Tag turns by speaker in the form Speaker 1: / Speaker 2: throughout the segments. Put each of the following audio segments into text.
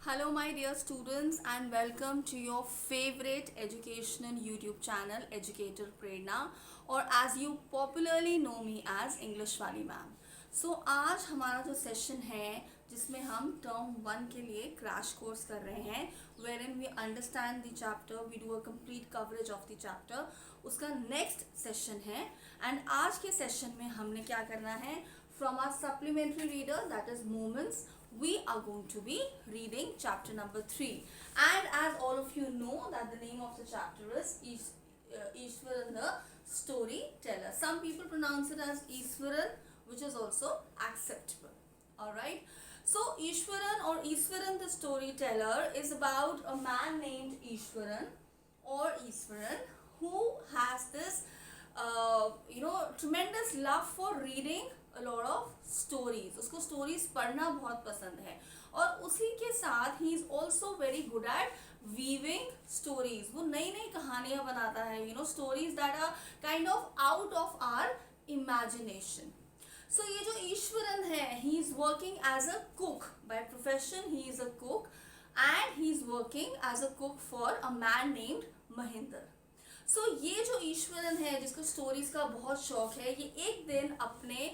Speaker 1: Hello, my dear students, and welcome to your favorite educational YouTube channel, Educator Prerna, or as you popularly know me as English वाली ma'am. आज हमारा जो session है जिसमें हम term 1 के लिए क्रैश कोर्स कर रहे हैं, wherein we understand the chapter, we do a complete coverage of the chapter, उसका नेक्स्ट सेशन है. एंड आज के सेशन में हमने क्या करना है, from our supplementary reader that is moments, we are going to be reading chapter number 3. And as all of you know that the name of the chapter is Ishwaran the Storyteller. Some people pronounce it as Ishwaran, which is also acceptable. Alright. So Ishwaran or Ishwaran the Storyteller is about a man named Ishwaran or Ishwaran who has this tremendous love for reading a lot of stories. उसको stories पढ़ना बहुत पसंद है और उसी के साथ he is also very good at weaving stories. वो नई नई कहानियाँ बनाता है, stories that are kind of out of our imagination. So ये जो ईश्वरन है, he is working as a cook by profession. He is a cook and he is working as a cook for a man named Mahinder. ये जो ईश्वरन है जिसको stories का बहुत शौक है, ये एक दिन अपने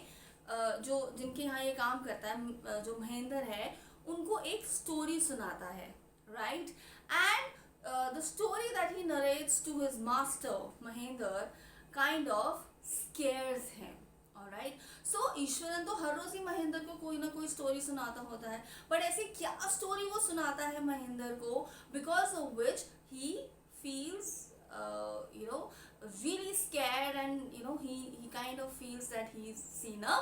Speaker 1: जो जिनके यहाँ ये काम करता है, जो महेंद्र है, उनको एक स्टोरी सुनाता है, right. And the story that he narrates to his master Mahendra kind of scares him. Alright. Iswaran तो हर रोज ही महेंद्र को कोई ना कोई स्टोरी सुनाता होता है, बट ऐसी क्या स्टोरी वो सुनाता है महेंद्र को, because of which he feels really scared, and he kind of feels that he's seen a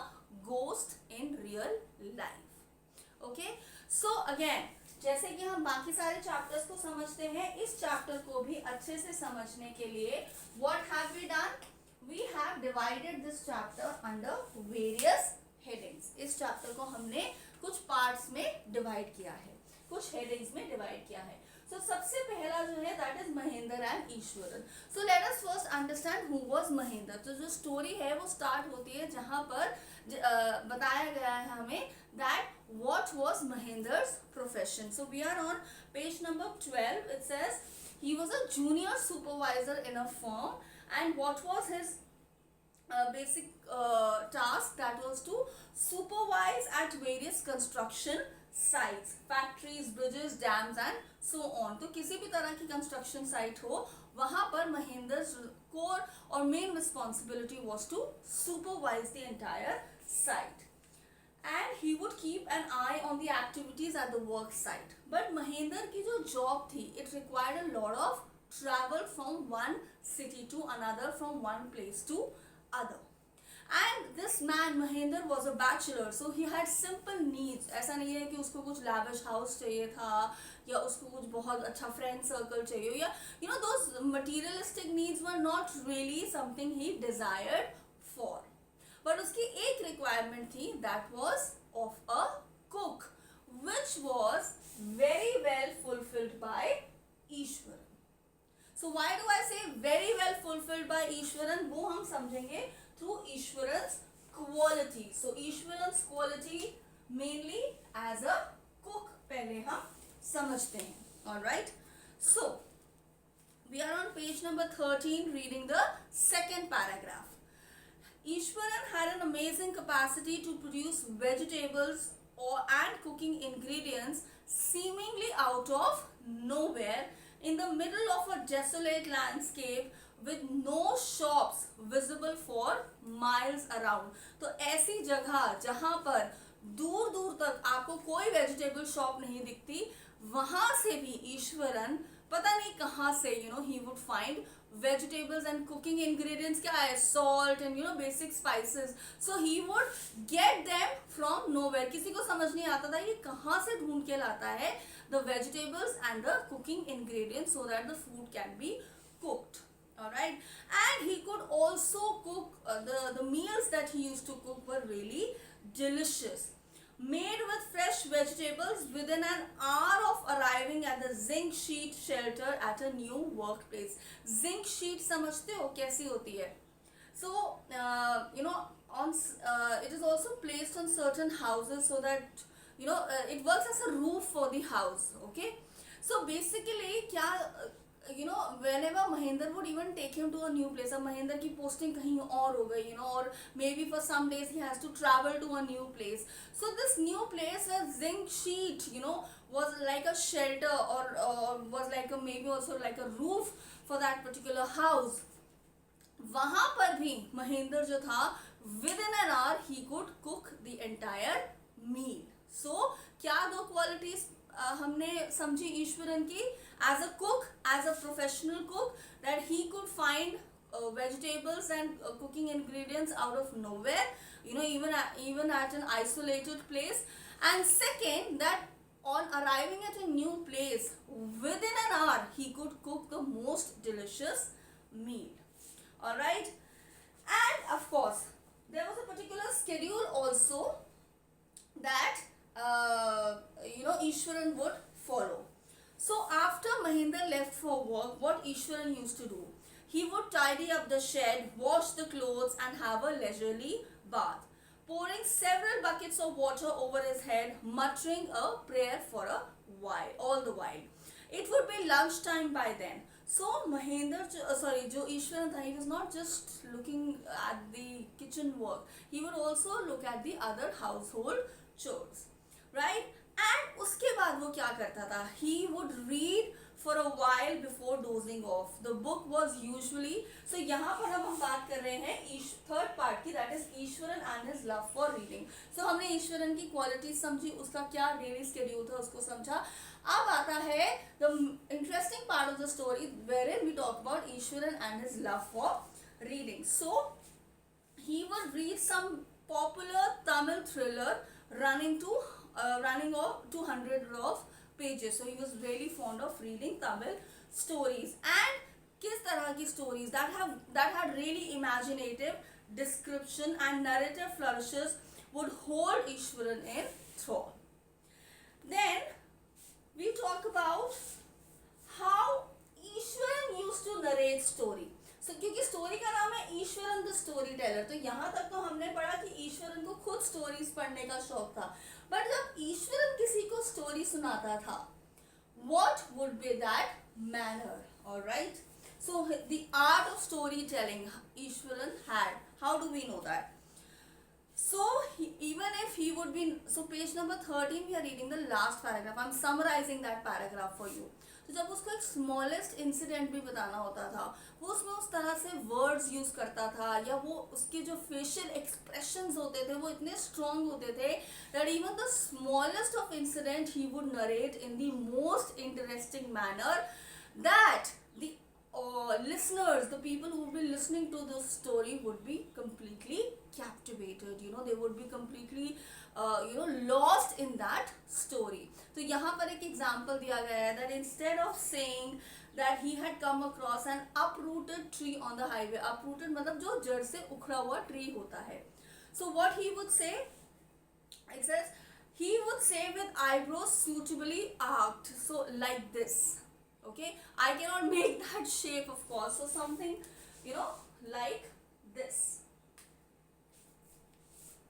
Speaker 1: ghost in real life. Okay, so again, जैसे कि हम बाकी सारे चैप्टर्स को समझते हैं, इस चैप्टर को भी अच्छे से समझने के लिए what have we done? We have divided this chapter under various headings. इस चैप्टर को हमने कुछ पार्ट्स में डिवाइड किया है, कुछ हेडिंग्स में डिवाइड किया है. सबसे पहला जो है that is Mahendra and Eswaran. Let us first understand who was Mahendra. तो जो स्टोरी है वो स्टार्ट होती है जहां पर बताया गया है हमें that what was Mahendra's profession. We are on page number 12. It says he was a junior supervisor in a firm, and what was his basic task? That was to supervise at various construction sites, factories, bridges, dams and so on. तो किसी भी तरह की construction site हो, वहां पर Mahendra core और main responsibility was to supervise the entire site, and he would keep an eye on the activities at the work site. But Mahendra की जो जॉब थी, it required a lot of travel from one city to another, from one place to other. And this man Mahinder was a bachelor, so he had simple needs. ऐसा नहीं है कि उसको कुछ lavish house चाहिए था या उसको कुछ बहुत अच्छा friend circle चाहिए, या those materialistic needs were not really something he desired for. But उसकी एक requirement थी, that was of a cook, which was very well fulfilled by Ishwaran. So why do I say very well fulfilled by Ishwaran? वो हम समझेंगे through Ishwaran's quality. So Ishwaran's quality mainly as a cook पहले हम समझते हैं. Alright. So we are on page number 13 reading the second paragraph. Ishwaran had an amazing capacity to produce vegetables and cooking ingredients seemingly out of nowhere in the middle of a desolate landscape with no shops visible for miles around. तो ऐसी जगह जहां पर दूर दूर तक आपको कोई वेजिटेबल शॉप नहीं दिखती, वहां से भी ईश्वरन पता नहीं कहाँ से he would find vegetables and cooking ingredients. क्या है? Salt and basic spices. So he would get them from nowhere. किसी को समझ नहीं आता था ये कहाँ से ढूंढ के लाता है the vegetables and the cooking ingredients so that the food can be cooked. Alright. And he could also cook, the meals that he used to cook were really delicious, made with fresh vegetables within an hour of arriving at the zinc sheet shelter at a new workplace. Zinc sheet समझते हो कैसी होती है? So it is also placed on certain houses so that it works as a roof for the house. Okay, so basically क्या whenever Mahendra would even take him to a new place, अब Mahendra की posting कहीं और हो गई, or maybe for some days he has to travel to a new place. So this new place where zinc sheet, was like a shelter, or was like a maybe also like a roof for that particular house. वहां पर भी महेंद्र जो था, within an hour he could cook the entire meal. So क्या दो qualities हमने समझी ईश्वरन की? As a cook, as a professional cook, that he could find vegetables and cooking ingredients out of nowhere, even at an isolated place. And second, that on arriving at a new place, within an hour he could cook the most delicious meal. All right, and of course there was a particular schedule also that Ishwaran would follow. So after Mahendra left for work, what Ishwaran used to do, he would tidy up the shed, wash the clothes and have a leisurely bath, pouring several buckets of water over his head, muttering a prayer for a while, all the while. It would be lunchtime by then. So Mahendra, Jo Ishwaran tha, he was not just looking at the kitchen work, he would also look at the other household chores, right? And उसके बाद वो क्या करता था? He would read for a while before dozing off. The book was usually, so यहाँ पर हम बात कर रहे हैं थर्ड पार्ट की, that is Eswaran and his love for reading. So हमने ईश्वरन की क्वालिटी समझी, उसका क्या डेली स्केड्यूल था उसको समझा. अब आता है the interesting part of the story wherein we talk about Ishwaran and his love for reading. So he would read some popular Tamil thriller running of 200 of pages. So he was really fond of reading Tamil stories, and किस तरह की stories that had really imaginative description and narrative flourishes would hold Ishwaran in thrall. Then we talk about how Ishwaran used to narrate story. So क्योंकि story का नाम है Eswaran the story teller, तो यहाँ तक तो हमने पढ़ा कि ईश्वरन को खुद स्टोरीज पढ़ने का शौक था. बट जब ईश्वरन किसी को स्टोरी सुनाता था, what would be that manner? All right, so the art of storytelling Ishwaran had. How do we know that? So even if he would be, so page number 13 we are reading the last paragraph. I'm summarizing that paragraph for you. तो जब उसको एक smallest incident भी बताना होता था, वो उसमें उस तरह से वर्ड्स यूज करता था, या वो उसके जो फेशियल एक्सप्रेशंस होते थे वो इतने स्ट्रॉन्ग होते थे that even the smallest of incident he would narrate in the most interesting manner, that the listeners, the people who would be listening to the story would be completely captivated. They would be completely lost in that story. तो यहाँ पर एक example दिया गया है that instead of saying that he had come across an uprooted tree on the highway, uprooted मतलब जो जड़ से उखड़ा हुआ ट्री होता है. So what he would say, it says he would say with eyebrows suitably arched, so like this. Okay, I cannot make that shape of course, so something like this.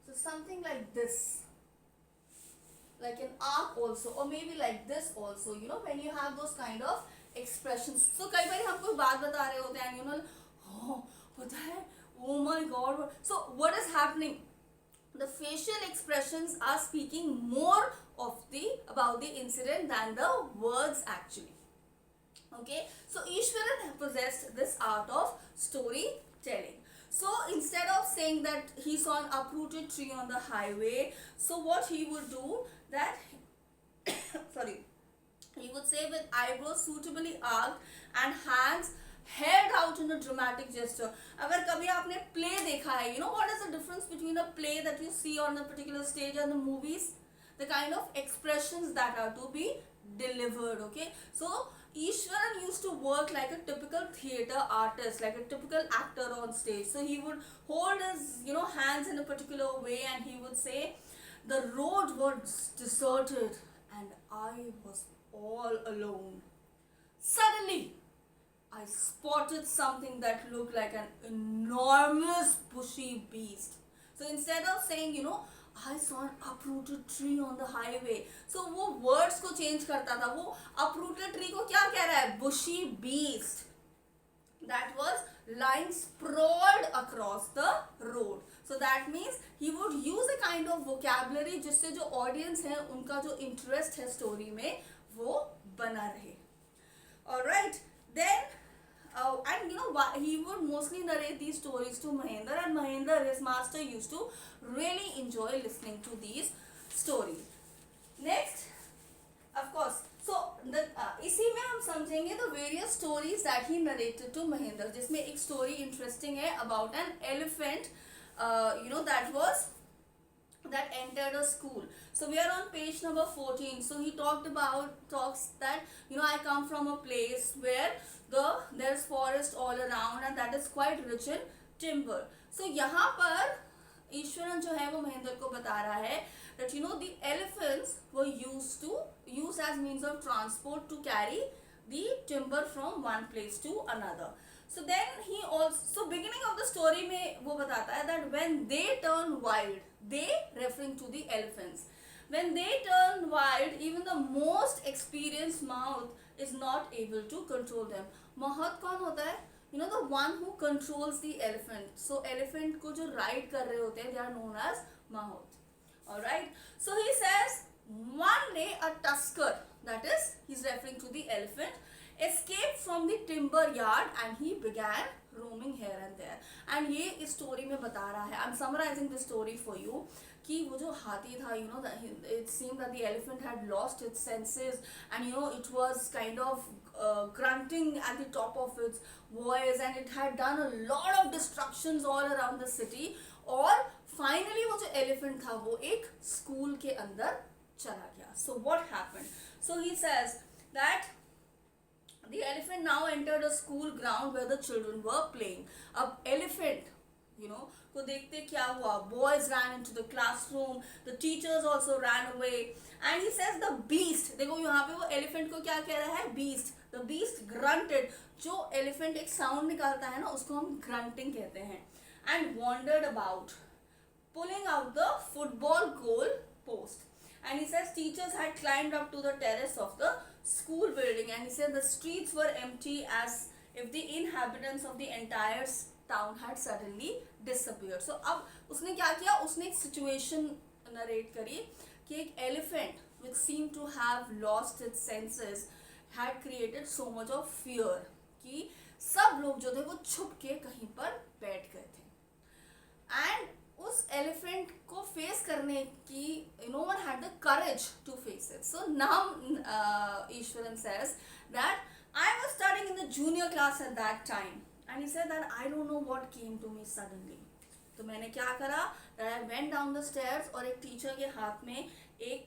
Speaker 1: So something like this, like an arc also, or maybe like this also, when you have those kind of expressions. So कई बार हम कोई बात बता रहे होते हैं, oh पता है, oh my god, so what is happening? The facial expressions are speaking more about the incident than the words actually. Okay, so Ishwaran possessed this art of storytelling. So instead of saying that he saw an uprooted tree on the highway, so what he would do, that he would say with eyebrows suitably arched and hands held out in a dramatic gesture. अगर कभी आपने play देखा है, what is the difference between a play that you see on a particular stage and the movies? The kind of expressions that are to be delivered. Okay, so Ishwaran used to work like a typical theatre artist, like a typical actor on stage. So he would hold his, hands in a particular way, and he would say, the road was deserted and I was all alone. Suddenly, I spotted something that looked like an enormous bushy beast. So instead of saying, I saw an uprooted tree on the highway. So वो words को change करता था. वो uprooted tree को क्या कह रहा है? Bushy beast that was lying sprawled across the road. So that means he would use a kind of vocabulary जिससे जो audience है उनका जो interest है story में वो बना रहे. Alright, then and you know he would mostly narrate these stories to Mahendra, and Mahendra, his master, used to really enjoy listening to these stories. Next, of course, so the इसी में हम समझेंगे the various stories that he narrated to Mahendra, जिसमें एक story interesting है about an elephant, you know, that entered a school. So we are on page number 14. So he talks that, you know, I come from a place where there's forest all around and that is quite rich in timber. So यहाँ पर ईश्वरन जो है वो महेंद्र को बता रहा है that, you know, the elephants were used as means of transport to carry the timber from one place to another. So then he also, beginning of the story में वो बताता है that when they turn wild, they referring to the elephants, when they turn wild, even the most experienced mouth is not able to control them. महत कौन होता है? You know, the one who controls the elephant. So elephant को जो ride कर रहे होते हैं, they are known as mahot. Alright. So he says one day a tusker, that is, he's referring to the elephant, escaped from the timber yard and he began roaming here and there. And ये इस story में बता रहा है, I'm summarizing the story for you, कि वो जो हाथी था, you know, that it seemed that the elephant had lost its senses and, you know, it was kind of grunting at the top of its voice and it had done a lot of destructions all around the city. और finally वो जो elephant था वो एक school के अंदर चला गया. So what happened? So he says that the elephant now entered a school ground where the children were playing. अब elephant, you know, को देखते क्या हुआ? Boys ran into the classroom, the teachers also ran away, and he says the beast, देखो यहाँ पे वो elephant को क्या कह रहा है? Beast. The beast grunted. जो elephant एक sound निकालता है ना, उसको हम grunting कहते हैं. And wandered about, pulling out the football goal post. And he says teachers had climbed up to the terrace of the school building, and he said the streets were empty as if the inhabitants of the entire town had suddenly disappeared. So अब उसने क्या किया? उसने एक situation narrate करी कि एक elephant which seemed to have lost its senses had created so much of fear कि सब लोग जो थे वो छुप के कहीं पर बैठ गए थे. And उस elephant को face करने की no one had the courage to face it. So now Ishwaran says that I was studying in the junior class at that time, and he said that I don't know what came to me suddenly. तो मैंने क्या करा? That I went down the stairs और एक teacher के हाथ में एक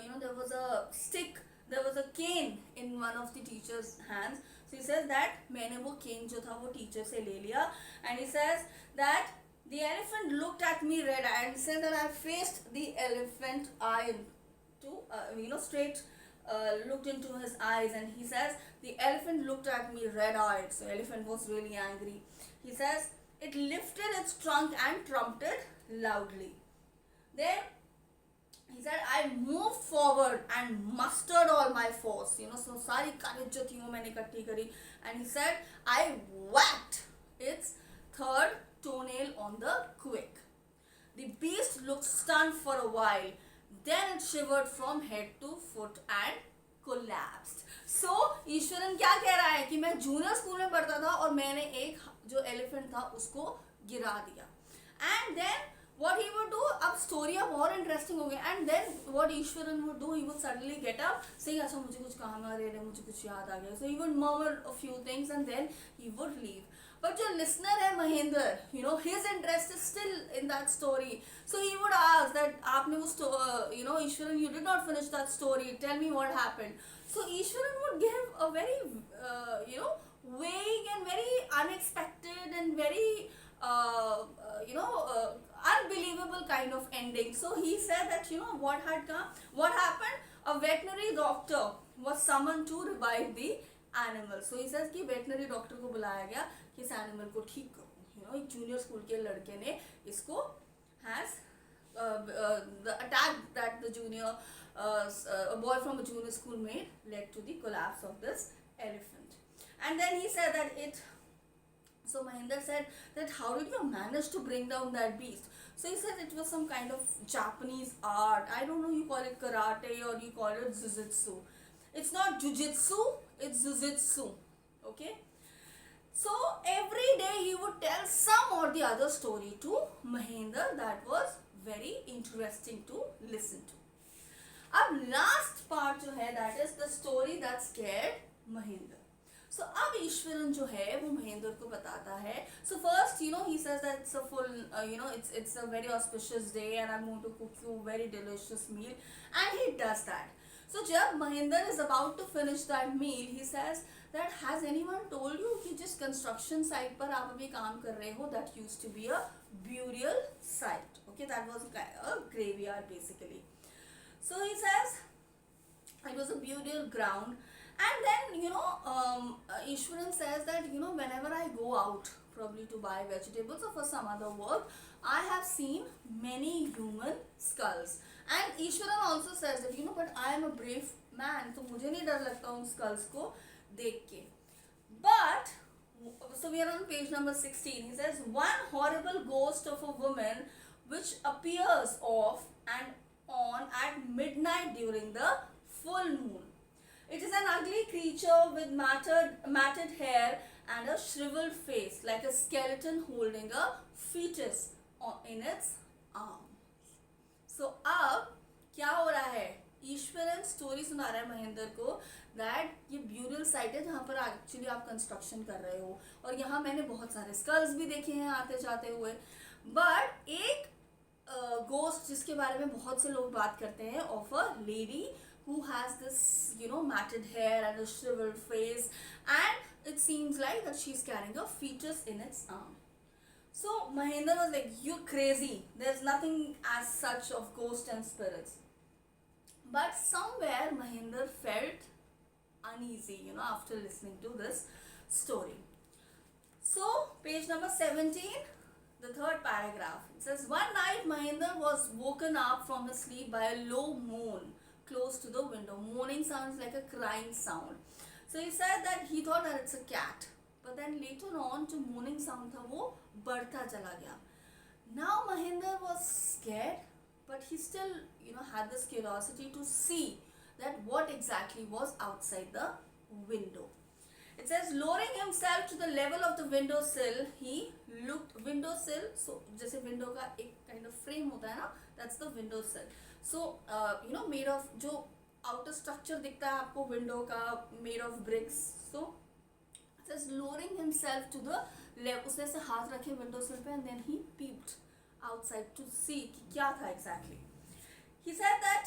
Speaker 1: you know, there was a stick, there was a cane in one of the teacher's hands. So he says that मैंने वो cane जो था वो teacher से ले लिया, and he says that the elephant looked at me red-eyed and said that I faced the elephant eye to you know, straight looked into his eyes, and he says the elephant looked at me red-eyed. So elephant was really angry. He says it lifted its trunk and trumpeted loudly. Then he said I moved forward and mustered all my force, you know, so सारी courage जो थी वो मैंने इकट्ठी करी, and he said I whacked its third toenail on the quick. The beast looked stunned for a while, then it shivered from head to foot and collapsed. So Eswaran क्या कह रहा है कि मैं जूनियर स्कूल में पढ़ता था और मैंने एक जो एलिफेंट था उसको गिरा दिया. And then what he would do, अब story अब और interesting हो गया. And then what Eswaran would do, he would suddenly get up saying अच्छा मुझे कुछ काम आ रहा है, मुझे कुछ याद आ गया. So he would murmur a few things and then he would leave. But जो listener है Mahendra, you know, his interest is still in that story. So he would ask that आपने वो you know, Ishwaran, you did not finish that story. Tell me what happened. So Ishwaran would give a very you know, vague and very unexpected and very you know, unbelievable kind of ending. So he said that, you know, what happened? A veterinary doctor was summoned to revive the animal. So he says कि veterinary doctor को बुलाया गया कि इस animal को ठीक करो. You know, एक junior school के लड़के ने इसको has the attack that the junior a boy from a junior school made led to the collapse of this elephant. And then he said that it so Mahinder said that how did you manage to bring down that beast? So he said it was some kind of Japanese art. I don't know, you call it karate or you call it jujitsu. It's not jujitsu, it's jujitsu. Okay. So every day he would tell some or the other story to Mahinder that was very interesting to listen to. अब last part जो है that is the story that scared Mahendra. So अब ईश्वरन जो है वो महेंद्र को बताता है. So first you know he says that it's a full you know it's a very auspicious day and I am going to cook you very delicious meal and he does that. So जब Mahendra is about to finish that meal he says that has anyone told you कि जिस construction site पर आप अभी काम कर रहे हो that used to be a burial site. Okay, that was a graveyard basically. So he says it was a burial ground, and then Ishwaran says that whenever I go out probably to buy vegetables or for some other work, I have seen many human skulls. And Ishwaran also says that but I am a brave man, तो मुझे नहीं डर लगता उन skulls को देख के. But so we are on page number 16. He says one horrible ghost of a woman which appears off and on at midnight during the full moon. It is an ugly creature with matted hair and a shriveled face, like a skeleton holding a fetus in its arms. So अब क्या हो रहा है? Eswaran story सुना रहा है महेंद्र को that ये ब्यूरियल साइट है जहाँ पर एक्चुअली आप कंस्ट्रक्शन कर रहे हो, और यहाँ मैंने बहुत सारे स्कल्स भी देखे हैं आते जाते हुए. बट एक गोस्ट जिसके बारे में बहुत से लोग बात करते हैं of a lady who has this matted hair and a shriveled face, and it seems like that she's carrying a fetus in its arm. So Mahinder was like, you're crazy, there's nothing as such of ghosts and spirits. But somewhere Mahinder felt uneasy after listening to this story. So page number 17, the third paragraph, it says one night Mahinder was woken up from his sleep by a low moan close to the window. Moaning sounds like a crying sound. So he said that he thought that it's a cat, but then later on जो moaning sound था वो बढ़ता चला गया. Now Mahinder was scared, but he still had this curiosity to see that what exactly was outside the window. It says lowering himself to the level of the windowsill, he looked. Windowsill, so जैसे window का एक kind of frame होता है ना, that's the windowsill. So made of जो outer structure दिखता है आपको window का, made of bricks. So it says lowering himself to the level, उसने ऐसे हाथ रखे windowsill पे and then he peeped outside to see कि क्या था exactly. He said that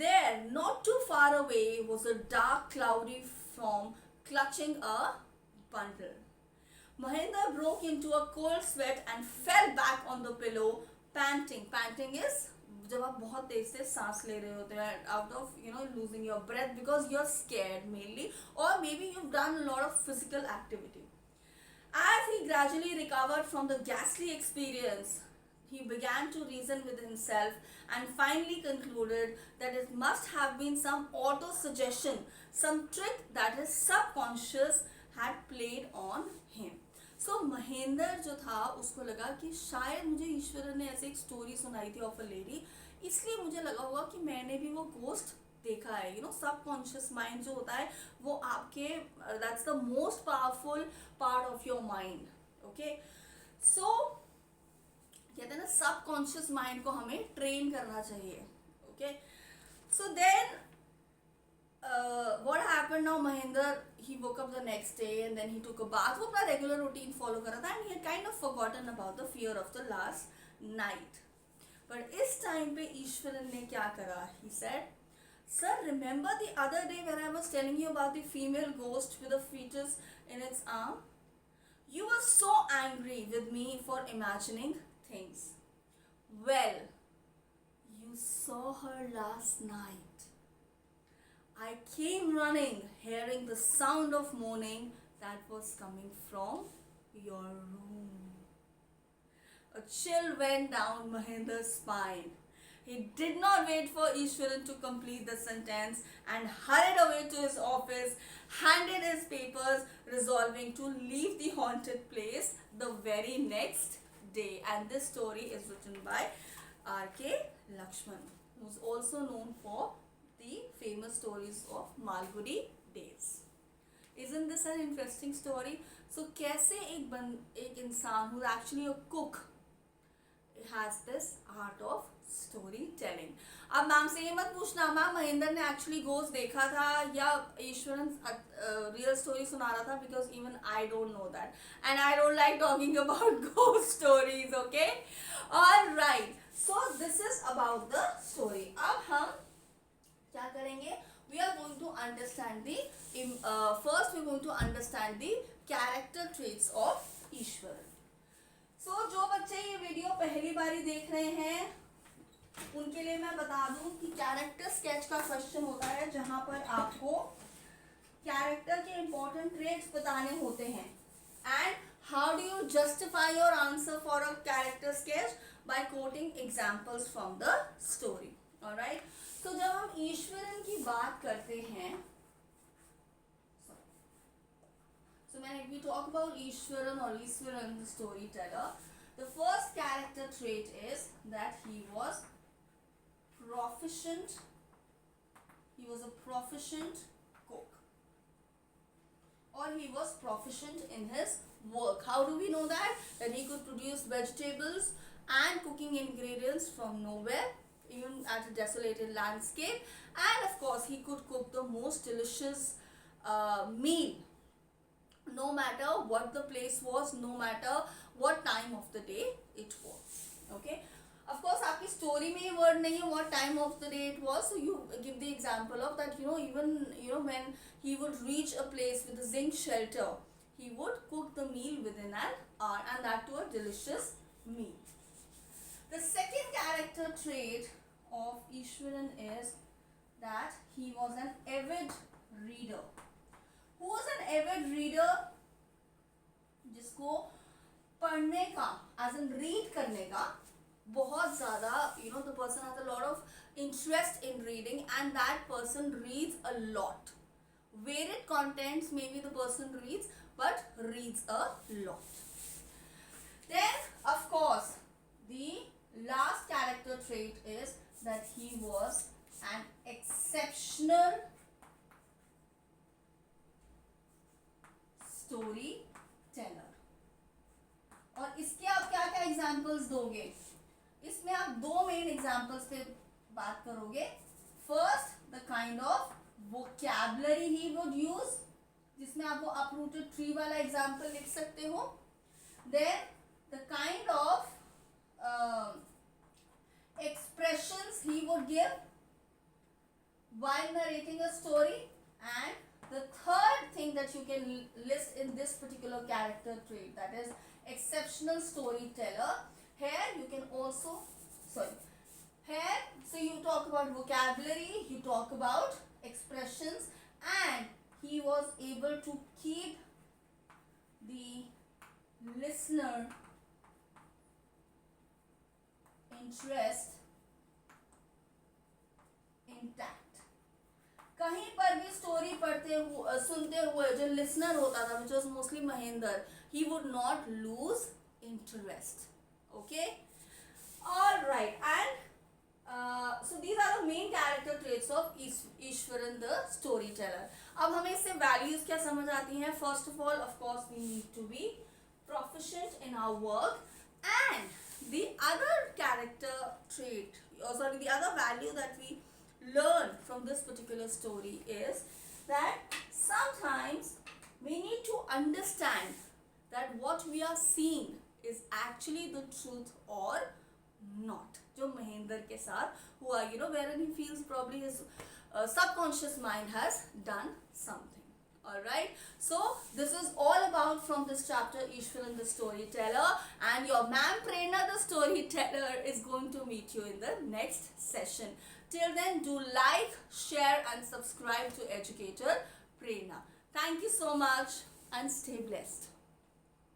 Speaker 1: there, not too far away, was a dark, cloudy form clutching a bundle. Mahinder broke into a cold sweat and fell back on the pillow, panting. Panting is जब आप बहुत तेज से सांस ले रहे होते हैं out of losing your breath because you're scared mainly, or maybe you've done a lot of physical activity. As he gradually recovered from the ghastly experience, he began to reason with himself and finally concluded that it must have been some auto-suggestion, some trick that his subconscious had played on him. So Mahendra जो था उसको लगा कि शायद मुझे ईश्वर ने ऐसे एक स्टोरी सुनाई थी ऑफ अ लेडी, इसलिए मुझे लगा होगा कि मैंने भी वो गोस्ट देखा है. सबकॉन्शियस माइंड जो होता है वो आपके that's the most powerful part of your mind. Okay, so कहते हैं ना सबकॉन्शियस माइंड को हमें ट्रेन करना चाहिए. Okay, so then what happened now, Mahinder, he woke up the next day and then he took a bath. वो अपना regular routine follow कर रहा था and he had kind of forgotten about the fear of the last night. But इस time पे ईश्वरन ने क्या करा? He said, sir, remember the other day when I was telling you about the female ghost with a fetus in its arm? You were so angry with me for imagining things. Well, you saw her last night. I came running, hearing the sound of moaning that was coming from your room. A chill went down Mahendra's spine. He did not wait for Ishwaran to complete the sentence and hurried away to his office, handed his papers, resolving to leave the haunted place the very next day. And this story is written by R.K. Lakshman, who is also known for the famous stories of Malgudi Days. Isn't this an interesting story? So कैसे एक इंसान who is actually a cook has this art of story telling. अब ma'am से ये मत पूछना ma'am Mahendra ने actually ghost देखा था या ईश्वरन रियल स्टोरी सुना रहा था, because even I don't know that and I don't like talking about ghost stories. Okay, alright, so this is about the story. अब हम क्या करेंगे? We are going to understand the first we are going to understand the character traits of Ishwaran. So जो बच्चे ये video पहली बारी देख रहे हैं उनके लिए मैं बता दूं कि कैरेक्टर स्केच का क्वेश्चन होता है जहां पर आपको कैरेक्टर के इंपॉर्टेंट ट्रेट्स बताने होते हैं. And how do you justify your answer for a character sketch? By quoting examples from the story. Alright, तो जब हम ईश्वरन की बात करते हैं, so when we talk about Ishwaran or Ishwaran the storyteller, the first character trait is that he was proficient. He was a proficient cook, or he was proficient in his work. How do we know that? That he could produce vegetables and cooking ingredients from nowhere, even at a desolated landscape, and of course he could cook the most delicious meal, no matter what the place was, no matter what time of the day it was. Okay, of course आपकी story में ये word नहीं है what time of the day it was, so you give the example of that, even when he would reach a place with a zinc shelter, he would cook the meal within an hour, and that to a delicious meal. The second character trait of Ishwaran is that he was an avid reader. Who was an avid reader? जिसको पढ़ने का as in read करने का बहुत ज़्यादा the person has a lot of interest in reading, and that person reads a lot. Varied contents maybe the person reads, but reads a lot. Then of course the last character trait is that he was an exceptional storyteller. और इसके आप क्या क्या examples दोगे? इसमें आप दो main examples पे बात करोगे. First, the kind of vocabulary he would use, जिसमें आप वो अपरूटेड ट्री वाला एग्जाम्पल लिख सकते हो. Then the kind of expressions he would give while narrating a story, and the third thing that you can list in this particular character trait, that is exceptional storyteller. Here you can also so you talk about vocabulary, you talk about expressions, and he was able to keep the listener interest intact. कहीं पर भी story पढ़ते हुए सुनते हुए जो listener होता था, which was mostly Mahendra, he would not lose interest. Okay, all right, and so these are the main character traits of Ishwaran the storyteller. अब हमें इससे values क्या समझ आती हैं? First of all, of course, we need to be proficient in our work, and the other character trait, the other value that we learn from this particular story is that sometimes we need to understand that what we are seeing is actually the truth or not. जो महेंद्र के साथ हुआ, wherein he feels probably his subconscious mind has done something. Alright, so this is all about from this chapter Ishwaran the storyteller, and your ma'am Prerna the storyteller is going to meet you in the next session. Till then, do like, share and subscribe to Educator Prerna. Thank you so much and stay blessed.